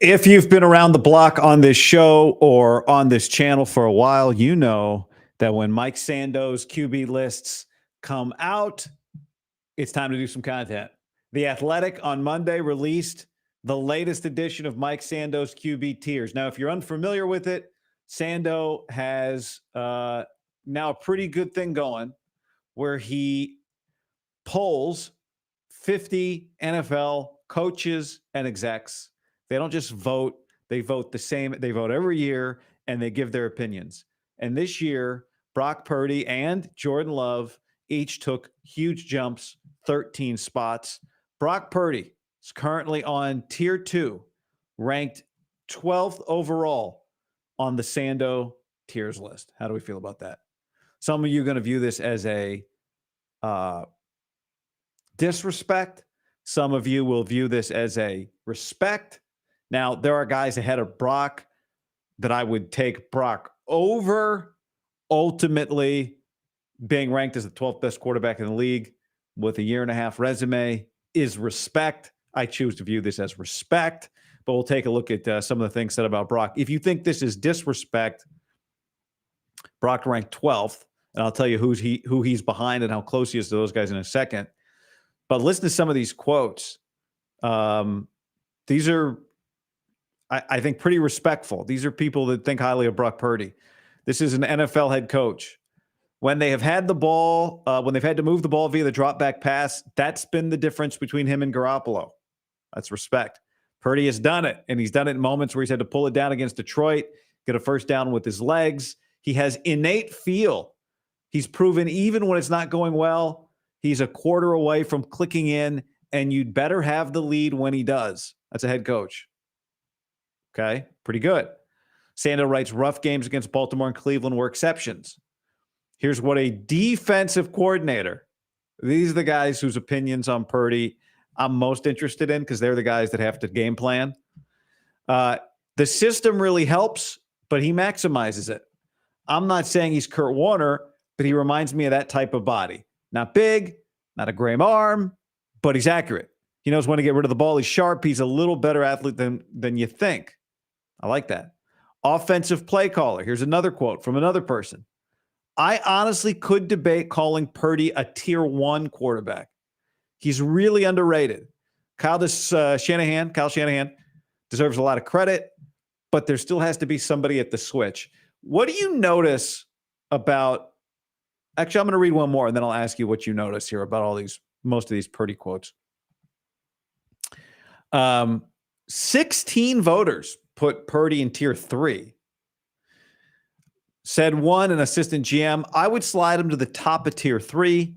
If you've been around the block on this show or on this channel for a while, you know that when Mike Sando's QB lists come out, it's time to do some content. The Athletic on Monday released the latest edition of Mike Sando's QB tiers. Now, if you're unfamiliar with it, Sando has now a pretty good thing going where he polls 50 NFL coaches and execs. They don't just vote, they vote the same. They vote every year and they give their opinions. And this year, Brock Purdy and Jordan Love each took huge jumps, 13 spots. Brock Purdy is currently on tier 2, ranked 12th overall on the Sando tiers list. How do we feel about that? Some of you are going to view this as a disrespect. Some of you will view this as a respect. Now, there are guys ahead of Brock that I would take Brock over, ultimately being ranked as the 12th best quarterback in the league with a year-and-a-half resume is respect. I choose to view this as respect, but we'll take a look at some of the things said about Brock. If you think this is disrespect, Brock ranked 12th, and I'll tell you who he's behind and how close he is to those guys in a second. But listen to some of these quotes. These are, I think, pretty respectful. These are people that think highly of Brock Purdy. This is an NFL head coach. When they have had the ball, when they've had to move the ball via the drop back pass, that's been the difference between him and Garoppolo. That's respect. Purdy has done it, and he's done it in moments where he's had to pull it down against Detroit, get a first down with his legs. He has innate feel. He's proven even when it's not going well, he's a quarter away from clicking in, and you'd better have the lead when he does. That's a head coach. Okay, pretty good. Sando writes, rough games against Baltimore and Cleveland were exceptions. Here's what a defensive coordinator. These are the guys whose opinions on Purdy I'm most interested in because they're the guys that have to game plan. The system really helps, but he maximizes it. I'm not saying he's Kurt Warner, but he reminds me of that type of body. Not big, not a great arm, but he's accurate. He knows when to get rid of the ball. He's sharp. He's a little better athlete than you think. I like that. Offensive play caller. Here's another quote from another person. I honestly could debate calling Purdy a tier 1 quarterback. He's really underrated. Kyle Shanahan deserves a lot of credit, but there still has to be somebody at the switch. What do you notice about, actually, I'm going to read one more and then I'll ask you what you notice here about most of these Purdy quotes. 16 voters put Purdy in tier 3. Said one, an assistant GM, I would slide him to the top of tier 3.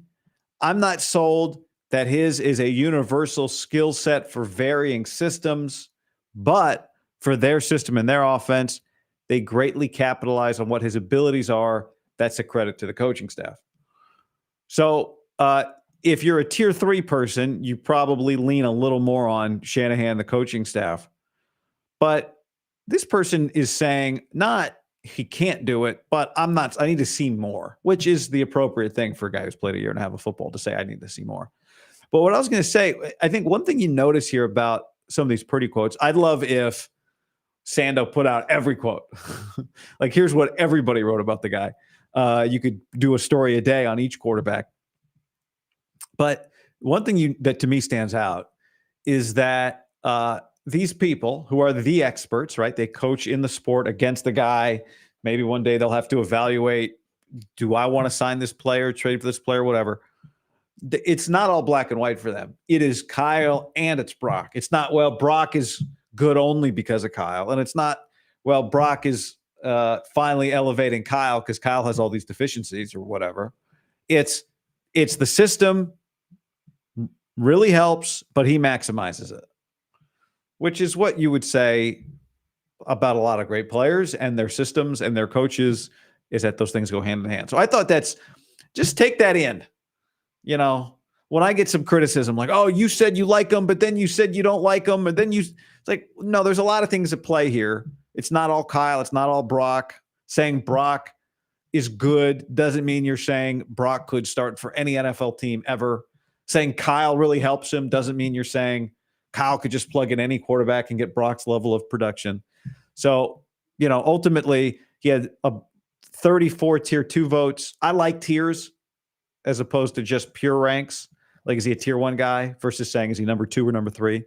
I'm not sold that his is a universal skill set for varying systems, but for their system and their offense, they greatly capitalize on what his abilities are. That's a credit to the coaching staff. So if you're a tier 3 person, you probably lean a little more on Shanahan, the coaching staff. But this person is saying not he can't do it, but I need to see more, which is the appropriate thing for a guy who's played a year and a half of football to say, I need to see more. But what I was going to say, I think one thing you notice here about some of these Purdy quotes, I'd love if Sando put out every quote. Like, here's what everybody wrote about the guy. You could do a story a day on each quarterback. But one thing that to me stands out is that these people who are the experts, right? They coach in the sport against the guy. Maybe one day they'll have to evaluate, do I want to sign this player, trade for this player, whatever. It's not all black and white for them. It is Kyle and it's Brock. It's not, well, Brock is good only because of Kyle. And it's not, well, Brock is finally elevating Kyle because Kyle has all these deficiencies or whatever. It's the system really helps, but he maximizes it, which is what you would say about a lot of great players and their systems and their coaches, is that those things go hand in hand. So I thought just take that in. You know, when I get some criticism like, oh, you said you like them, but then you said you don't like them. And then it's like, no, there's a lot of things at play here. It's not all Kyle. It's not all Brock. Saying Brock is good doesn't mean you're saying Brock could start for any NFL team ever. Saying Kyle really helps him doesn't mean you're saying Kyle could just plug in any quarterback and get Brock's level of production. So, ultimately he had a 34 tier 2 votes. I like tiers as opposed to just pure ranks. Like, is he a tier 1 guy versus saying, is he number 2 or number 3?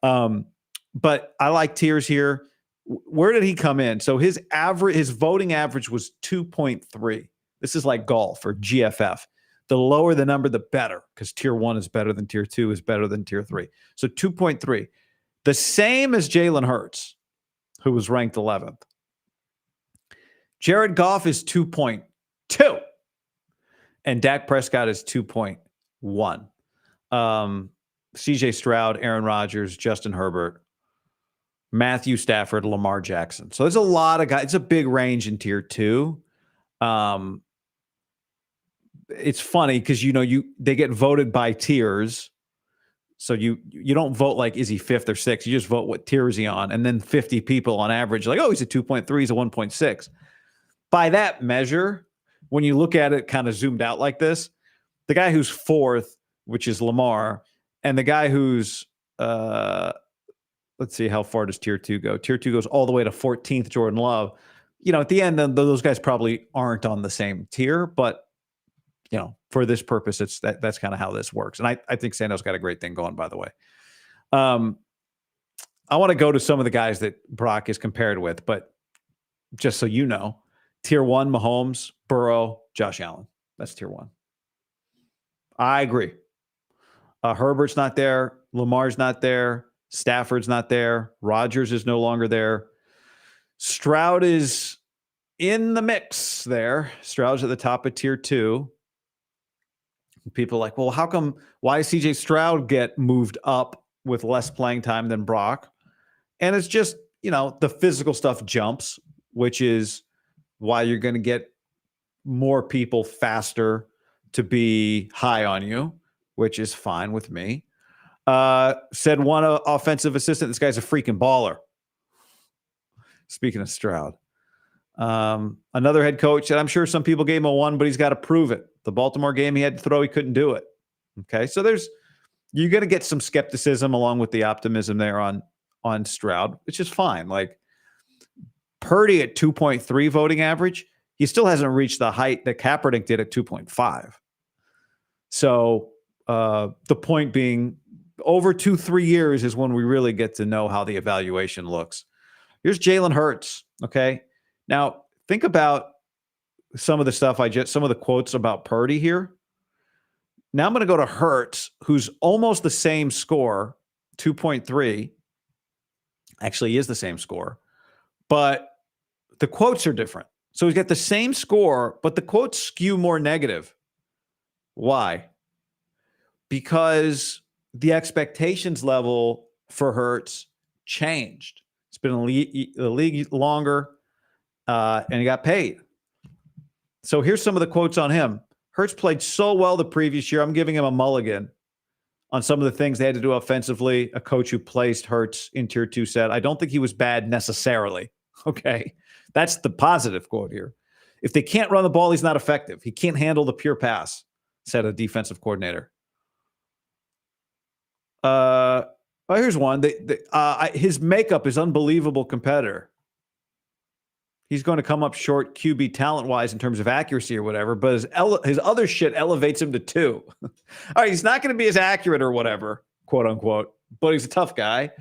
But I like tiers here. Where did he come in? So his voting average was 2.3. This is like golf or GFF. The lower the number, the better, because tier 1 is better than tier 2 is better than tier 3. So 2.3. The same as Jalen Hurts, who was ranked 11th. Jared Goff is 2.2. And Dak Prescott is 2.1. CJ Stroud, Aaron Rodgers, Justin Herbert, Matthew Stafford, Lamar Jackson. So there's a lot of guys. It's a big range in tier 2. It's funny because they get voted by tiers. So you don't vote like, is he 5th or 6th? You just vote what tier is he on, and then 50 people on average like, oh, he's a 2.3, he's a 1.6. By that measure, when you look at it kind of zoomed out like this, the guy who's 4th, which is Lamar, and the guy who's let's see, how far does tier 2 go? Tier 2 goes all the way to 14th, Jordan Love. At the end, those guys probably aren't on the same tier, but for this purpose, that's kind of how this works. And I think Sando's got a great thing going, by the way. I want to go to some of the guys that Brock is compared with, but just so you know, tier 1, Mahomes, Burrow, Josh Allen. That's tier 1. I agree. Herbert's not there. Lamar's not there. Stafford's not there. Rodgers is no longer there. Stroud is in the mix there. Stroud's at the top of tier 2. People are like, well, why does CJ Stroud get moved up with less playing time than Brock? And it's just, the physical stuff jumps, which is why you're going to get more people faster to be high on you, which is fine with me. Said one offensive assistant, this guy's a freaking baller. Speaking of Stroud. Another head coach said, I'm sure some people gave him a 1, but he's got to prove it. The Baltimore game, he had to throw, he couldn't do it. Okay, so you're going to get some skepticism along with the optimism there on Stroud, which is fine. Like Purdy at 2.3 voting average, he still hasn't reached the height that Kaepernick did at 2.5. So the point being, over 2-3 years is when we really get to know how the evaluation looks. Here's Jalen Hurts. Okay, now think about some of the quotes about Purdy here. Now I'm going to go to Hurts, who's almost the same score, 2.3. Actually, he is the same score, but the quotes are different. So he's got the same score, but the quotes skew more negative. Why? Because the expectations level for Hurts changed. It's been in the league longer, and he got paid. So here's some of the quotes on him. Hurts played so well the previous year. I'm giving him a mulligan on some of the things they had to do offensively. A coach who placed Hurts in tier 2 said, I don't think he was bad necessarily. Okay. That's the positive quote here. If they can't run the ball, he's not effective. He can't handle the pure pass, said a defensive coordinator. Here's one. His makeup is unbelievable competitor. He's going to come up short QB talent-wise in terms of accuracy or whatever, but his other shit elevates him to 2. All right, he's not going to be as accurate or whatever, quote unquote, but he's a tough guy.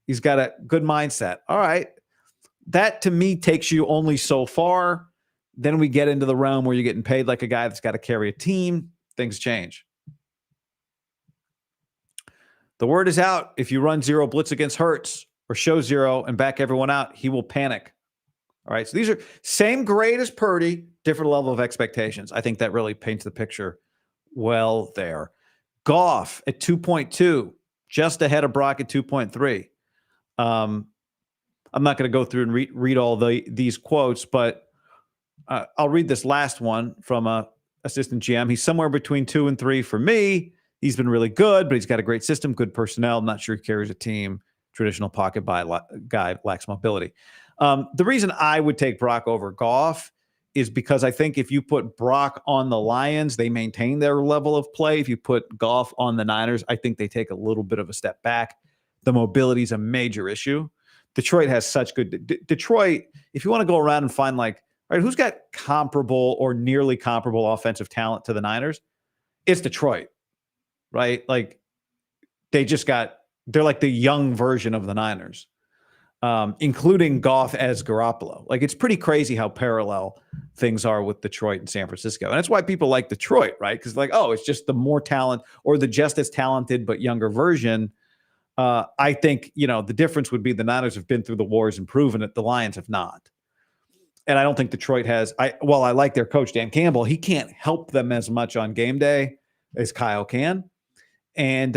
He's got a good mindset. All right. That to me takes you only so far. Then we get into the realm where you're getting paid like a guy that's got to carry a team. Things change. The word is out. If you run 0 blitz against Hurts or show 0 and back everyone out, he will panic. All right. So these are same grade as Purdy, different level of expectations. I think that really paints the picture well there. Goff at 2.2, just ahead of Brock at 2.3. I'm not going to go through and read all these quotes, but I'll read this last one from a assistant GM. He's somewhere between 2 and 3 for me. He's been really good, but he's got a great system, good personnel. I'm not sure he carries a team. Traditional pocket guy, lacks mobility. The reason I would take Brock over Goff is because I think if you put Brock on the Lions, they maintain their level of play. If you put Goff on the Niners, I think they take a little bit of a step back. the mobility is a major issue. Detroit has such good Detroit. If you want to go around and find like, all right, who's got comparable or nearly comparable offensive talent to the Niners? It's Detroit, right? Like they're like the young version of the Niners, including Goff as Garoppolo. Like it's pretty crazy how parallel things are with Detroit and San Francisco. And that's why people like Detroit, right? Because like, oh, it's just the more talent or the just as talented but younger version. I think, the difference would be the Niners have been through the wars and proven it. The Lions have not. And I don't think Detroit has. I like their coach, Dan Campbell. He can't help them as much on game day as Kyle can. And,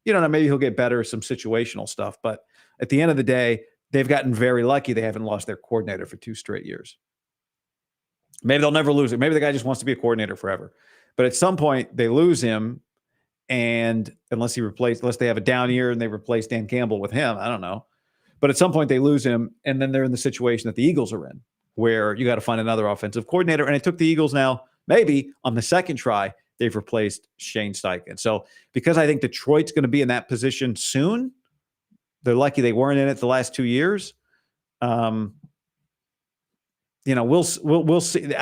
maybe he'll get better at some situational stuff. But at the end of the day, they've gotten very lucky. They haven't lost their coordinator for 2 straight years. Maybe they'll never lose it. Maybe the guy just wants to be a coordinator forever. But at some point, they lose him. And unless they have a down year and they replace Dan Campbell with him, I don't know. But at some point they lose him, and then they're in the situation that the Eagles are in, where you got to find another offensive coordinator. And it took the Eagles now, maybe on the second try, they've replaced Shane Steichen. So because I think Detroit's going to be in that position soon, they're lucky they weren't in it the last 2 years. We'll see.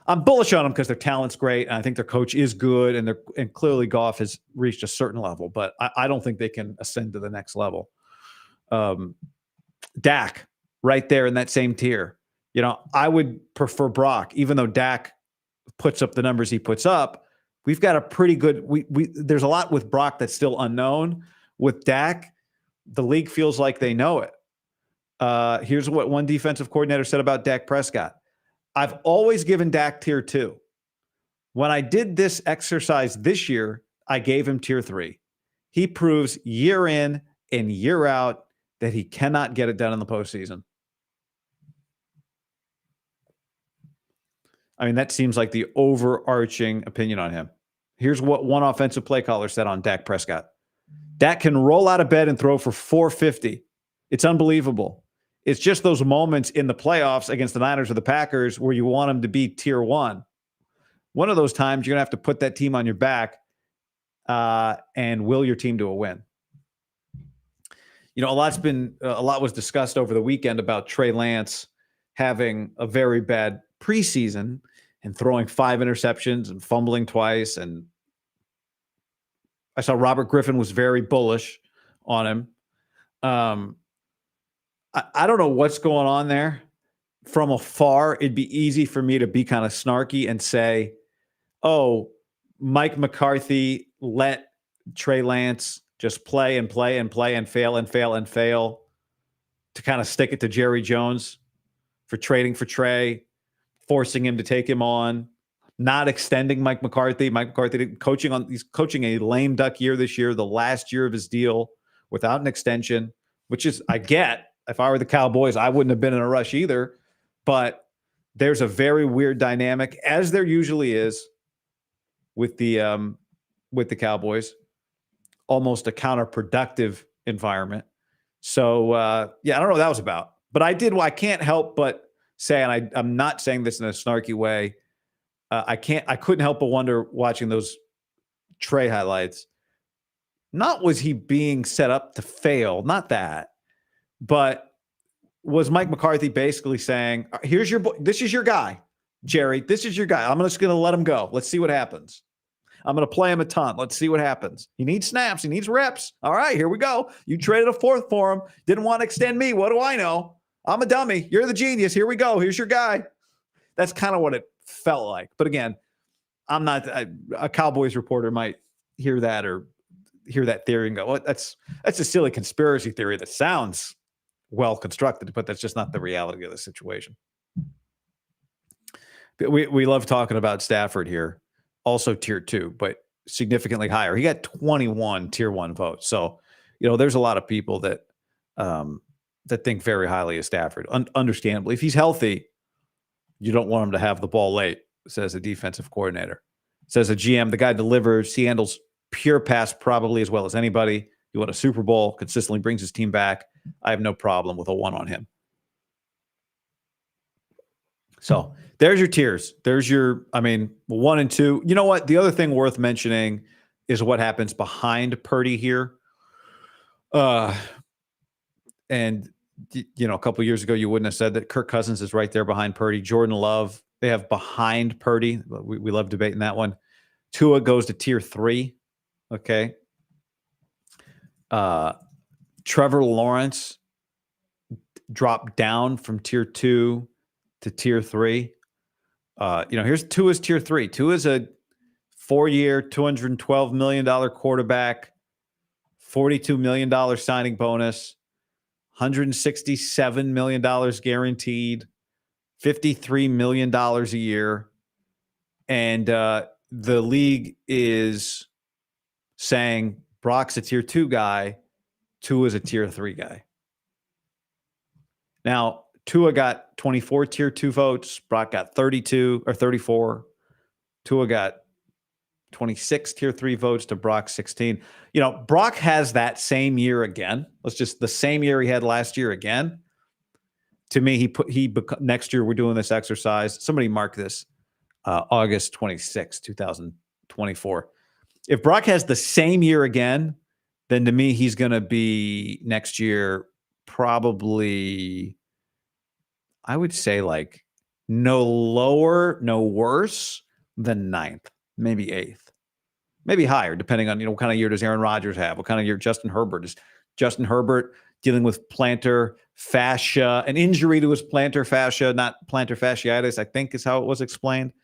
I'm bullish on them because their talent's great, and I think their coach is good, and clearly Goff has reached a certain level, but I don't think they can ascend to the next level. Dak, right there in that same tier. I would prefer Brock, even though Dak puts up the numbers he puts up. We've got a pretty good. There's a lot with Brock that's still unknown. With Dak, the league feels like they know it. Here's what one defensive coordinator said about Dak Prescott. I've always given Dak tier 2. When I did this exercise this year, I gave him tier 3. He proves year in and year out that he cannot get it done in the postseason. I mean, that seems like the overarching opinion on him. Here's what one offensive play caller said on Dak Prescott. Dak can roll out of bed and throw for 450. It's unbelievable. It's just those moments in the playoffs against the Niners or the Packers where you want them to be tier 1. One of those times you're going to have to put that team on your back and will your team to a win. A lot was discussed over the weekend about Trey Lance having a very bad preseason and throwing 5 interceptions and fumbling twice. And I saw Robert Griffin was very bullish on him. I don't know what's going on there. From afar, it'd be easy for me to be kind of snarky and say, oh, Mike McCarthy let Trey Lance just play and play and play and fail and fail and fail to kind of stick it to Jerry Jones for trading for Trey, forcing him to take him on, not extending Mike McCarthy. Mike McCarthy he's coaching a lame duck year this year, the last year of his deal without an extension, which is, I get. If I were the Cowboys, I wouldn't have been in a rush either. But there's a very weird dynamic, as there usually is with the Cowboys, almost a counterproductive environment. So I don't know what that was about. But I can't help but say, and I'm not saying this in a snarky way, I couldn't help but wonder watching those Trey highlights. Not was he being set up to fail, not that. But was Mike McCarthy basically saying, here's your boy, this is your guy, Jerry, this is your guy. I'm just going to let him go. Let's see what happens. I'm going to play him a ton. Let's see what happens. He needs snaps. He needs reps. All right, here we go. You traded a 4th for him. Didn't want to extend me. What do I know? I'm a dummy. You're the genius. Here we go. Here's your guy. That's kind of what it felt like. But again, a Cowboys reporter might hear that theory and go, well, that's a silly conspiracy theory that sounds well constructed, but that's just not the reality of the situation. We love talking about Stafford here, also tier 2, but significantly higher. He got 21 tier 1 votes. So, there's a lot of people that think very highly of Stafford. Understandably, if he's healthy, you don't want him to have the ball late, says a defensive coordinator. Says a GM, the guy delivers, he handles pure pass probably as well as anybody. He won a Super Bowl, consistently brings his team back. I have no problem with a 1 on him. So there's your tiers. There's your, 1 and 2. You know what? The other thing worth mentioning is what happens behind Purdy here. And a couple of years ago, you wouldn't have said that. Kirk Cousins is right there behind Purdy. Jordan Love, they have behind Purdy. We love debating that one. Tua goes to tier 3. Okay. Trevor Lawrence dropped down from tier 2 to tier 3. Here's Tua's tier 3. Tua's a 4-year, $212 million quarterback, $42 million signing bonus, $167 million guaranteed, $53 million a year. And the league is saying Brock's a tier 2 guy, Tua's a tier 3 guy. Now, Tua got 24 tier 2 votes. Brock got 32 or 34. Tua got 26 tier 3 votes to Brock 16. Brock has that same year again. The same year he had last year again. To me, next year we're doing this exercise. Somebody mark this, August 26, 2024. If Brock has the same year again, then to me, he's going to be next year probably, I would say, like no lower, no worse than 9th, maybe 8th, maybe higher, depending on, what kind of year does Aaron Rodgers have? What kind of year Justin Herbert is? Justin Herbert dealing with plantar fascia, an injury to his plantar fascia, not plantar fasciitis, I think is how it was explained.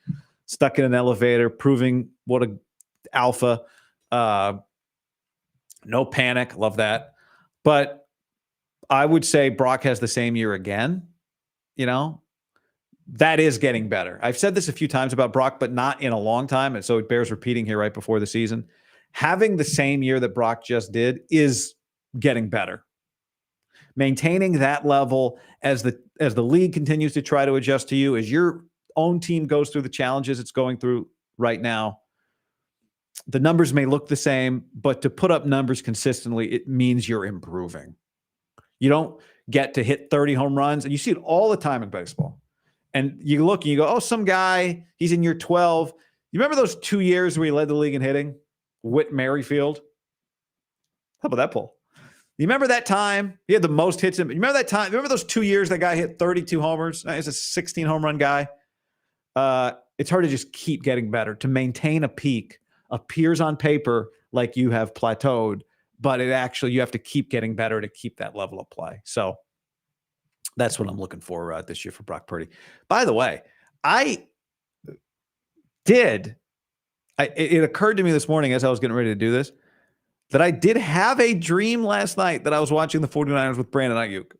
Stuck in an elevator, proving what a alpha. No panic. Love that. But I would say Brock has the same year again. That is getting better. I've said this a few times about Brock, but not in a long time. And so it bears repeating here right before the season. Having the same year that Brock just did is getting better. Maintaining that level as the league continues to try to adjust to you, as your own team goes through the challenges it's going through right now. The numbers may look the same, but to put up numbers consistently, it means you're improving. You don't get to hit 30 home runs, and you see it all the time in baseball. And you look and you go, oh, some guy, he's in year 12. You remember those 2 years where he led the league in hitting? Whit Merrifield? How about that poll? You remember that time? He had the most hits. You remember that time? Remember those 2 years that guy hit 32 homers? He's a 16 home run guy. It's hard to just keep getting better. To maintain a peak appears on paper like you have plateaued, but you have to keep getting better to keep that level of play. So that's what I'm looking for this year for Brock Purdy. By the way, it occurred to me this morning as I was getting ready to do this, that I did have a dream last night that I was watching the 49ers with Brandon Ayuk.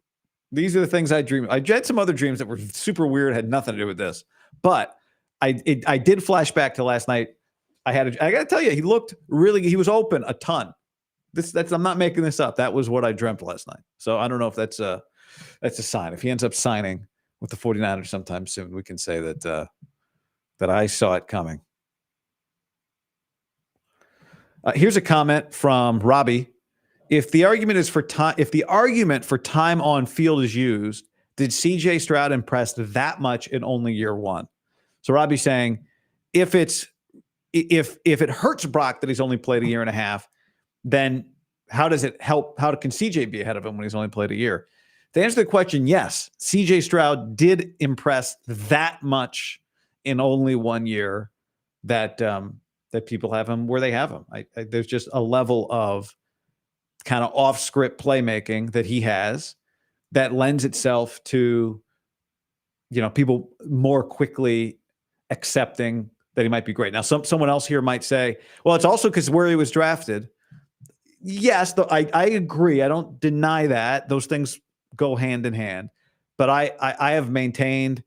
These are the things I dream. I had some other dreams that were super weird, had nothing to do with this. But I did flash back to last night. I got to tell you, he was open a ton. I'm not making this up. That was what I dreamt last night. So I don't know if that's a sign. If he ends up signing with the 49ers sometime soon, we can say that I saw it coming. Here's a comment from Robbie. If the argument for time on field is used, did C.J. Stroud impress that much in only year 1? So Robbie's saying, if it hurts Brock that he's only played a year and a half, then how does it help? How can CJ be ahead of him when he's only played a year? To answer the question, yes, CJ Stroud did impress that much in only 1 year that people have him where they have him. There's just a level of kind of off-script playmaking that he has that lends itself to, people more quickly accepting that he might be great. Now, someone else here might say, well, it's also because where he was drafted. Yes, I agree. I don't deny that. Those things go hand in hand. But I have maintained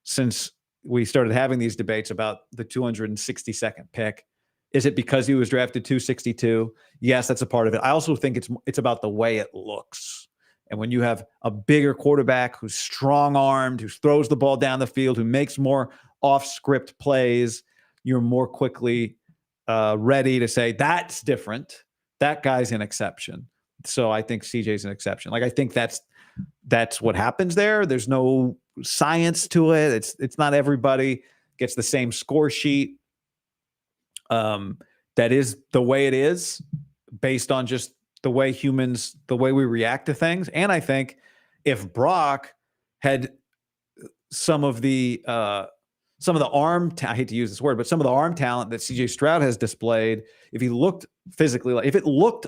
since we started having these debates about the 262nd pick. Is it because he was drafted 262? Yes, that's a part of it. I also think it's about the way it looks. And when you have a bigger quarterback who's strong-armed, who throws the ball down the field, who makes more off-script plays, you're more quickly ready to say, that's different. That guy's an exception. So I think CJ's an exception. I think that's what happens there. There's no science to it. It's not everybody gets the same score sheet. That is the way it is based on just the way we react to things. And I think if Brock had some of the arm, I hate to use this word, but some of the arm talent that CJ Stroud has displayed, if he looked physically, if it looked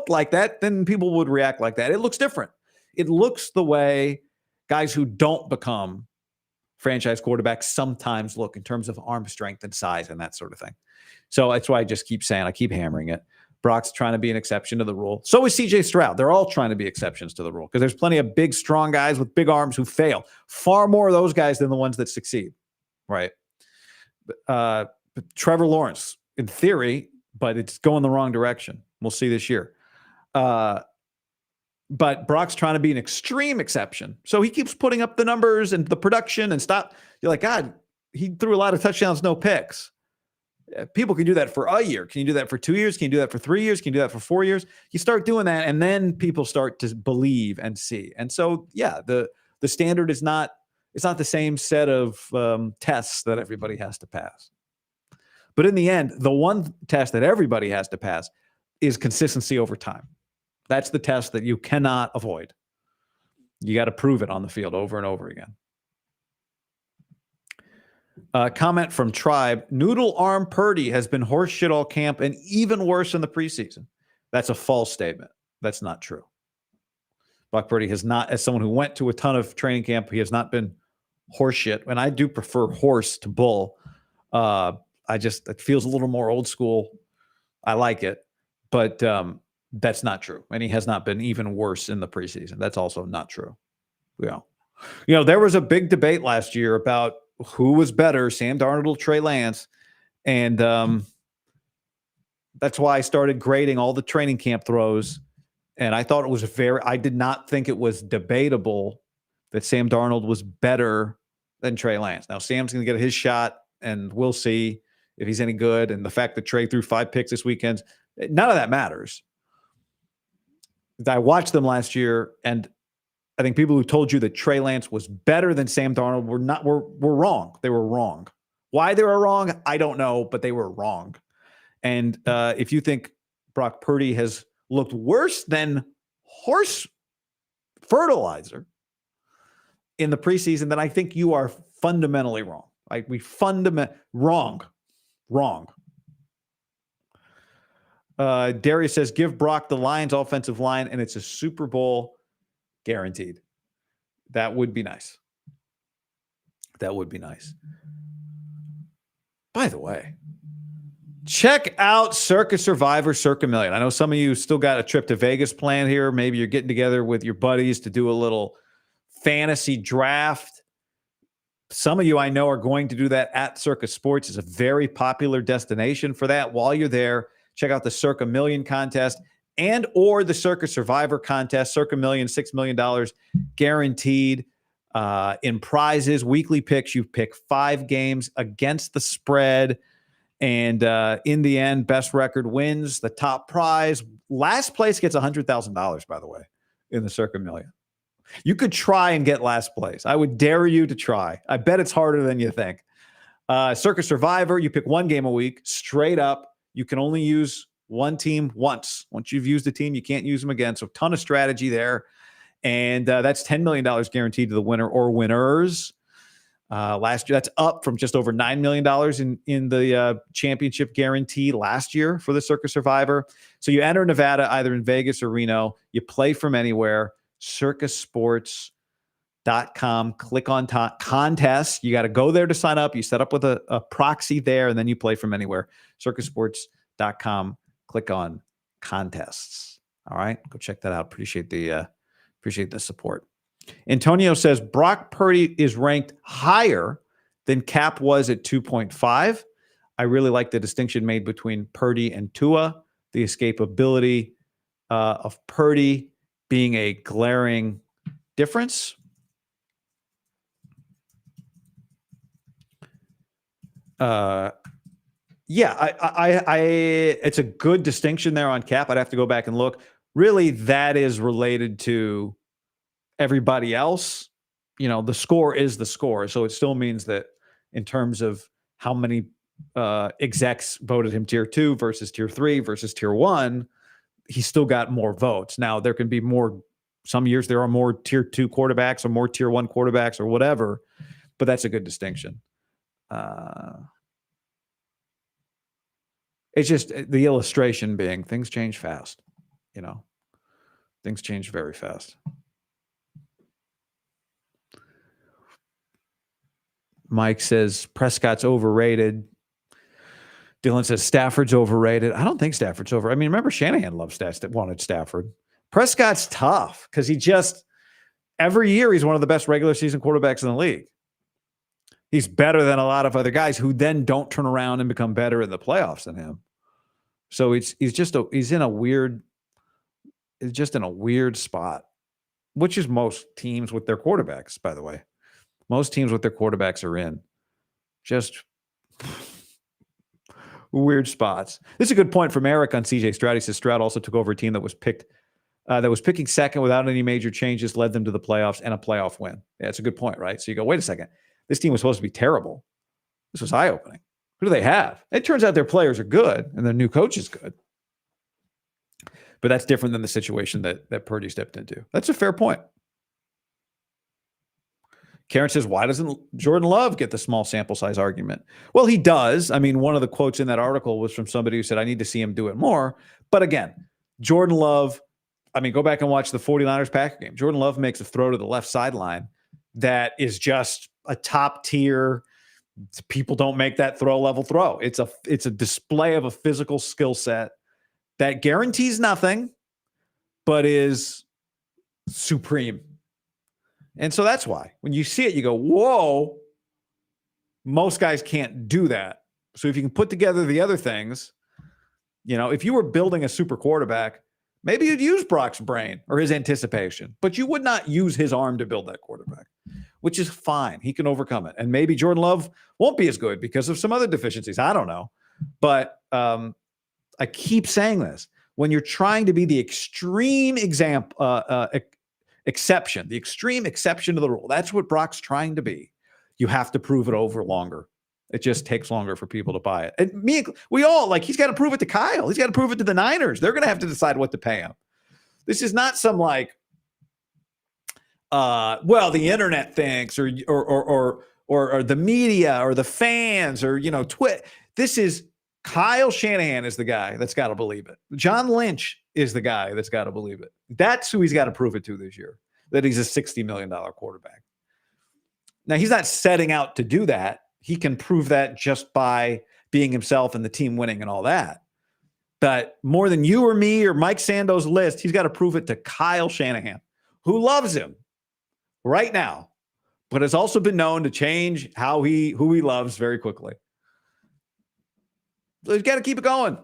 like that, then people would react like that. It looks different. It looks the way guys who don't become franchise quarterbacks sometimes look in terms of arm strength and size and that sort of thing. So that's why I just keep saying, I keep hammering it. Brock's trying to be an exception to the rule. So is CJ Stroud. They're all trying to be exceptions to the rule because there's plenty of big, strong guys with big arms who fail. Far more of those guys than the ones that succeed, right? But Trevor Lawrence, in theory, but it's going the wrong direction. We'll see this year. But Brock's trying to be an extreme exception. So he keeps putting up the numbers and the production and stop. You're like, God, he threw a lot of touchdowns, no picks. People can do that for a year. Can you do that for 2 years? Can you do that for 3 years? Can you do that for 4 years? You start doing that, and then people start to believe and see. And so, yeah, the standard is not, it's not the same set of tests that everybody has to pass. But in the end, the one test that everybody has to pass is consistency over time. That's the test that you cannot avoid. You got to prove it on the field over and over again. Comment from Tribe. Noodle arm Purdy has been horse shit all camp and even worse in the preseason. That's a false statement. That's not true. Brock Purdy has not, as someone who went to a ton of training camp, he has not been horse shit. And I do prefer horse to bull. It feels a little more old school. I like it, but that's not true. And he has not been even worse in the preseason. That's also not true. Yeah. You know, there was a big debate last year about who was better, Sam Darnold or Trey Lance. And that's why I started grading all the training camp throws. And I thought it was I did not think it was debatable that Sam Darnold was better than Trey Lance. Now, Sam's going to get his shot, and we'll see if he's any good. And the fact that Trey threw 5 picks this weekend, none of that matters. I watched them last year, and I think people who told you that Trey Lance was better than Sam Darnold were wrong. They were wrong. Why they were wrong, I don't know, but they were wrong. And if you think Brock Purdy has looked worse than horse fertilizer in the preseason, then I think you are fundamentally wrong. Wrong. Darius says, give Brock the Lions offensive line, and it's a Super Bowl guaranteed. That would be nice. That would be nice. By the way, check out Circa Survivor, Circa Million. I know some of you still got a trip to Vegas planned here. Maybe you're getting together with your buddies to do a little fantasy draft. Some of you I know are going to do that at Circa Sports. It's a very popular destination for that. While you're there, check out the Circa Million contest and or the Circa Survivor contest. Circa Million, $6 million guaranteed in prizes. Weekly picks. You pick 5 games against the spread. And in the end, best record wins the top prize. Last place gets $100,000, by the way, in the Circa Million. You could try and get last place. I would dare you to try. I bet it's harder than you think. Circa Survivor, you pick 1 game a week, straight up. You can only use one team once. Once you've used a team, you can't use them again. So ton of strategy there. And that's $10 million guaranteed to the winner or winners. Last year, that's up from just over $9 million in the championship guarantee last year for the Circa Survivor. So you enter Nevada, either in Vegas or Reno. You play from anywhere. circasports.com. Click on contests. You got to go there to sign up. You set up with a proxy there, and then you play from anywhere. circasports.com. Click on contests. All right, go check that out. Appreciate the support. Antonio says Brock Purdy is ranked higher than Cap was at 2.5. I really like the distinction made between Purdy and Tua, the escapability of Purdy being a glaring difference. Yeah, it's a good distinction there on Cap. I'd have to go back and look. Really, that is related to everybody else. You know, the score is the score. So it still means that in terms of how many execs voted him tier 2 versus tier 3 versus tier 1, he's still got more votes. Now, there can be more, some years there are more tier 2 quarterbacks or more tier 1 quarterbacks or whatever, but that's a good distinction. It's just the illustration being things change fast, things change very fast. Mike says Prescott's overrated. Dylan says Stafford's overrated. I don't think Stafford's over. I mean, remember Shanahan wanted Stafford. Prescott's tough because every year he's one of the best regular season quarterbacks in the league. He's better than a lot of other guys who then don't turn around and become better in the playoffs than him. So he's in a weird spot, which is most teams with their quarterbacks, by the way. Most teams with their quarterbacks are in just weird spots. This is a good point from Eric on CJ Stroud. He says Stroud also took over a team that was picking second without any major changes, led them to the playoffs and a playoff win. Yeah, it's a good point, right? So you go, wait a second. This team was supposed to be terrible. This was eye-opening. Who do they have? It turns out their players are good and their new coach is good. But that's different than the situation that Purdy stepped into. That's a fair point. Karen says, why doesn't Jordan Love get the small sample size argument? Well, he does. I mean, one of the quotes in that article was from somebody who said, I need to see him do it more. But again, Jordan Love, go back and watch the 49ers Packer game. Jordan Love makes a throw to the left sideline that is just a top tier. People don't make that level throw. It's a display of a physical skill set that guarantees nothing, but is supreme. And so that's why when you see it, you go, whoa, most guys can't do that. So if you can put together the other things, if you were building a super quarterback, maybe you'd use Brock's brain or his anticipation, but you would not use his arm to build that quarterback, which is fine. He can overcome it. And maybe Jordan Love won't be as good because of some other deficiencies. I don't know. But I keep saying this. When you're trying to be the extreme exception, the extreme exception to the rule, that's what Brock's trying to be. You have to prove it over longer. It just takes longer for people to buy it. And we all, he's got to prove it to Kyle. He's got to prove it to the Niners. They're going to have to decide what to pay him. This is not some the internet thinks or the media or the fans or, this is Kyle Shanahan is the guy that's got to believe it. John Lynch is the guy that's got to believe it. That's who he's got to prove it to this year, that he's a $60 million quarterback. Now, he's not setting out to do that. He can prove that just by being himself and the team winning and all that. But more than you or me or Mike Sando's list, he's got to prove it to Kyle Shanahan, who loves him right now, but has also been known to change who he loves very quickly. So he's got to keep it going.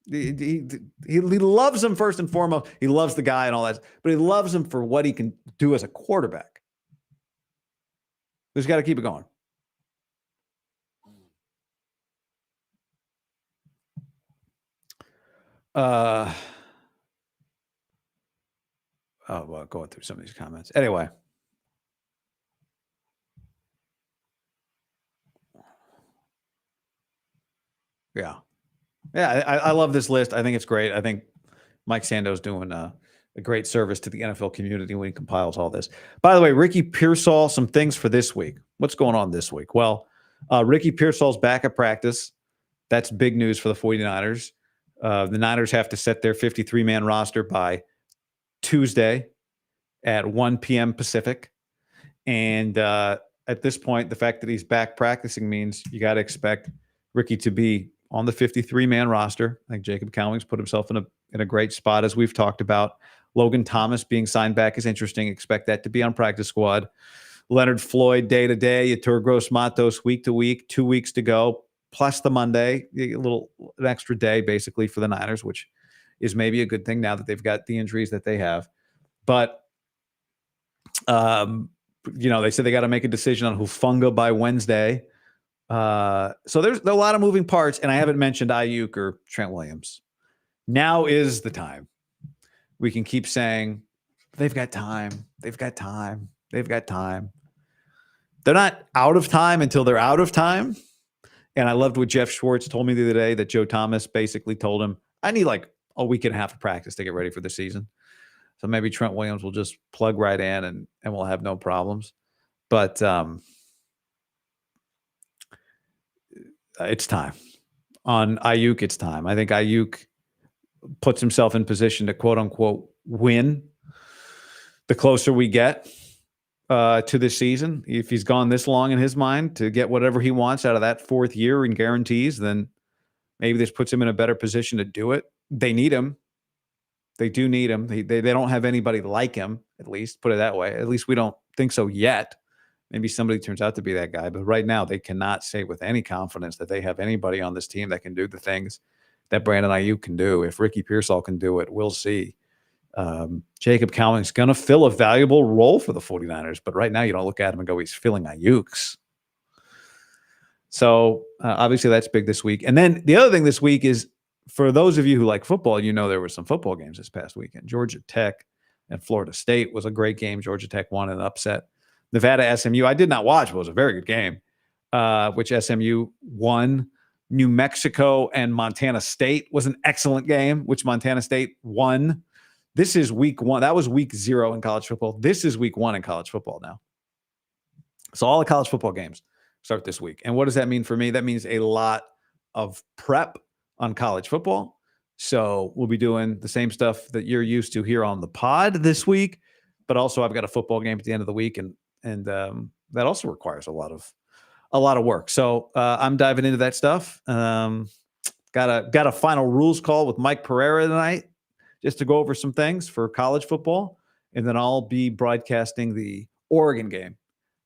He loves him first and foremost. He loves the guy and all that, but he loves him for what he can do as a quarterback. He's got to keep it going. Going through some of these comments. Anyway. Yeah. I love this list. I think it's great. I think Mike Sando's doing a great service to the NFL community when he compiles all this. By the way, Ricky Pearsall, some things for this week. What's going on this week? Well, Ricky Pearsall's back at practice. That's big news for the 49ers. The Niners have to set their 53-man roster by Tuesday at 1 p.m. Pacific. And at this point, the fact that he's back practicing means you got to expect Ricky to be on the 53-man roster. I think Jacob Cowling's put himself in a great spot, as we've talked about. Logan Thomas being signed back is interesting. Expect that to be on practice squad. Leonard Floyd day to day. Yetur Gross-Matos week to week. 2 weeks to go, plus the Monday. An extra day, basically, for the Niners, which is maybe a good thing now that they've got the injuries that they have. But, they said they got to make a decision on Hufanga by Wednesday. So there's a lot of moving parts, and I haven't mentioned Ayuk or Trent Williams. Now is the time. We can keep saying they've got time. They've got time. They've got time. They're not out of time until they're out of time. And I loved what Jeff Schwartz told me the other day, that Joe Thomas basically told him, I need a week and a half of practice to get ready for the season. So maybe Trent Williams will just plug right in and we'll have no problems. But it's time. On Ayuk, it's time. I think Ayuk puts himself in position to quote unquote win the closer we get to this season. If he's gone this long in his mind to get whatever he wants out of that fourth year in guarantees, then maybe this puts him in a better position to do it. They need him. They do need him. They don't have anybody like him, at least, put it that way. At least we don't think so yet. Maybe somebody turns out to be that guy. But right now, they cannot say with any confidence that they have anybody on this team that can do the things that Brandon Ayuk can do. If Ricky Pearsall can do it, we'll see. Jacob Cowling's going to fill a valuable role for the 49ers. But right now, you don't look at him and go, he's filling Ayuk's. So obviously, that's big this week. And then the other thing this week is, for those of you who like football, you know there were some football games this past weekend. Georgia Tech and Florida State was a great game. Georgia Tech won an upset. Nevada SMU, I did not watch, but it was a very good game, which SMU won. New Mexico and Montana State was an excellent game, which Montana State won. This is week one. That was week 0 in college football. This is week 1 in college football now. So all the college football games start this week. And what does that mean for me? That means a lot of prep on college football. So we'll be doing the same stuff that you're used to here on the pod this week, but also I've got a football game at the end of the week, and that also requires a lot of work. So I'm diving into that stuff. Got a final rules call with Mike Pereira tonight, just to go over some things for college football, and then I'll be broadcasting the Oregon game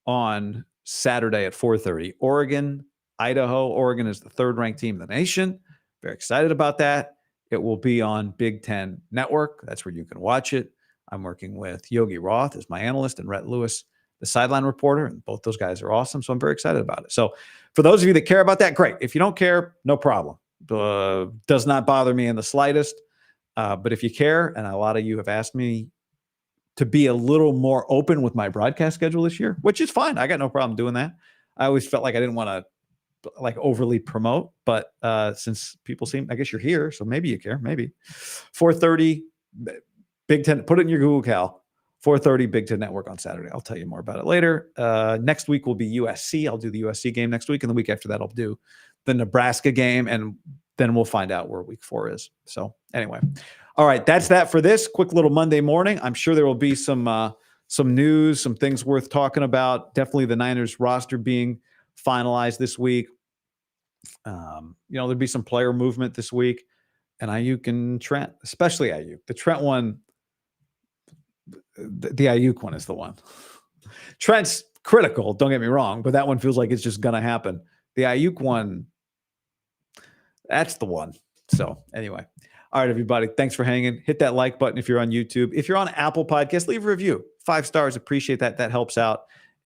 on Saturday at 4:30. Oregon, Idaho. Oregon is the 3rd ranked team in the nation. Very excited about that. It will be on Big Ten Network. That's where you can watch it. I'm working with Yogi Roth as my analyst and Rhett Lewis, the sideline reporter, and both those guys are awesome. So I'm very excited about it. So for those of you that care about that, great. If you don't care, no problem. Does not bother me in the slightest. But if you care, and a lot of you have asked me to be a little more open with my broadcast schedule this year, which is fine. I got no problem doing that. I always felt like I didn't want to overly promote, but since people seem, I guess you're here, so maybe you care. Maybe 4:30 Big Ten. Put it in your Google Cal. 4:30 Big Ten Network on Saturday. I'll tell you more about it later. Next week will be USC. I'll do the USC game next week, and the week after that, I'll do the Nebraska game, and then we'll find out where week 4 is. So anyway, all right, that's that for this quick little Monday morning. I'm sure there will be some news, some things worth talking about. Definitely the Niners roster being finalized this week. There'd be some player movement this week, and Ayuk and Trent, especially Ayuk. The Trent one, the Ayuk one is the one. Trent's critical, don't get me wrong, but that one feels like it's just going to happen. The Ayuk one, that's the one. So anyway, all right, everybody, thanks for hanging. Hit that like button if you're on YouTube. If you're on Apple Podcasts, leave a review. 5 stars, appreciate that. That helps out.